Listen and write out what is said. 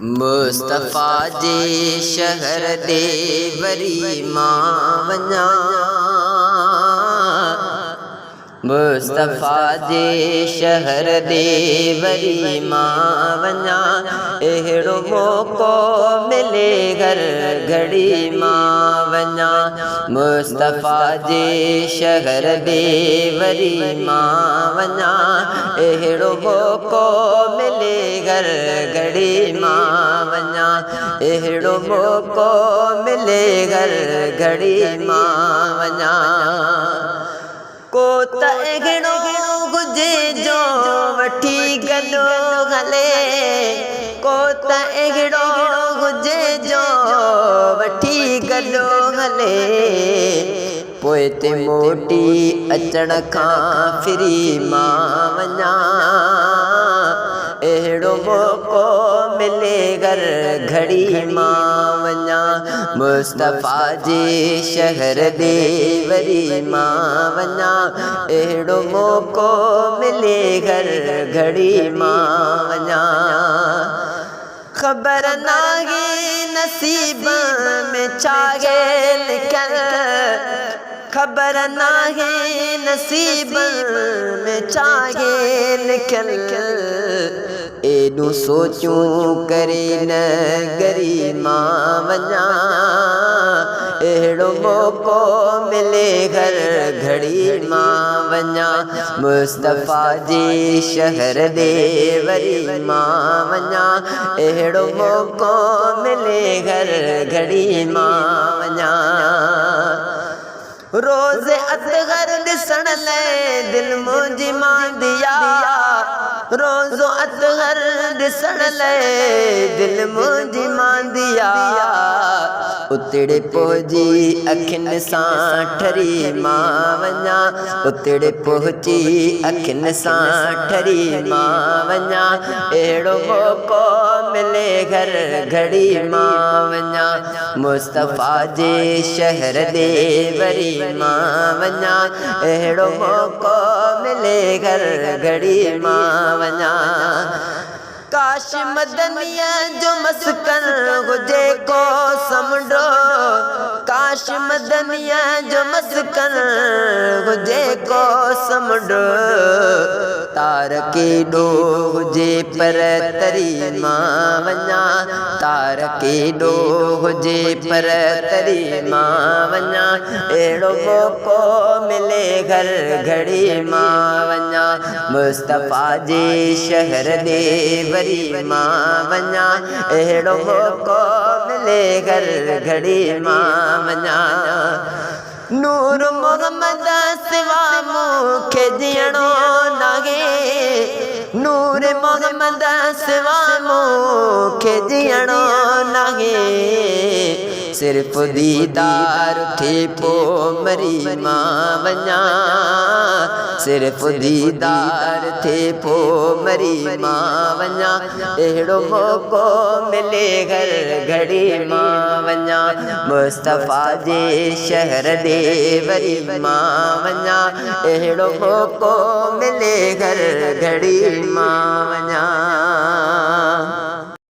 मुस्तफ़ा जे शहर दे वरी मां वञा, मुस्तफ़ा जे शहर दे वरी मां वञा। अहिड़ो मौक़ो मिले घर घड़ी मां वञा, मुस्तफ़ा जे शहर दे वरी मां वञा। अहिड़ो मौक़ो मिले घर घड़ी मां वञा, अहिड़ो मौक़ो मिले घर घड़ी मां वञा। को त अहिड़ो हुजे जो वठी गॾो हले, को त अहिड़ो हुजे जो वठी गॾो हले। पोइ ते मोटी अचण खां फिरी मां वञा, अहिड़ो मौक़ो मिले घर घड़ी मां वञा। मुस्तफ़ा जे शहर दे वरी मां वञा, अहिड़ो मौक़ो मिले घर घड़ी मां वञा। ख़बर नाहे नसीब में छा आहे लिखल, ख़बर नाहे नसीब में छा आहे लिखल। एॾो सोचूं करे न गरी मां वञा, अहिड़ो मौक़ो मिले घर घड़ी मां वञा। मुस्तफ़ा जे शहर दे वरी मां वञा, अहिड़ो मौक़ो मिले घर घड़ी मां वञा। रोज़ अतगर ॾिसण लाइ दिल मुंहिंजी मांदी आ, रोज़ अतगर ॾिसण लाइ दिल मुंहिंजी मांदी आ। उतड़े पहुची अखियुनि सां ठरी मां वञा, उतड़े पहुची अखियुनि सां ठरी मां वञा। अहिड़ो मौक़ो मिले घर घड़ी मां वञा, मुस्तफ़ा जे शहर दे वरी मां वञा। अहिड़ो मौक़ो मिले घर घड़ी मां वञा। काश मदनीअ जो मस्कन हुजे को समुंडो, काश मदनीअ जो मस्कन हुजे को समुंडो। तार केॾो हुजे पर तरी मां वञा, तार केॾो हुजे पर तरी मां वञा। अहिड़ो मौक़ो मिले घर घड़ी मां वञा, मुस्तफ़ा जे शहर दे वरी मां वञा। अहिड़ो मौक़ो मिले घर घड़ी मां वञा। नूर मोहम्मद सिवा मूंखे जीअणो नाहे, नूर मोहम्मद सिवा मूंखे जीअणो नाहे। सिर्फ़ दीदार थे पोइ मरी मां वञा, सिर्फ़ दीदार थे पोइ मरी मां वञा। अहिड़ो मौक़ो मिले घर घड़ी मां वञा, मुस्तफ़ा जे शहर दे वरी मां वञा। अहिड़ो मौक़ो मिले घर घड़ी मां वञा।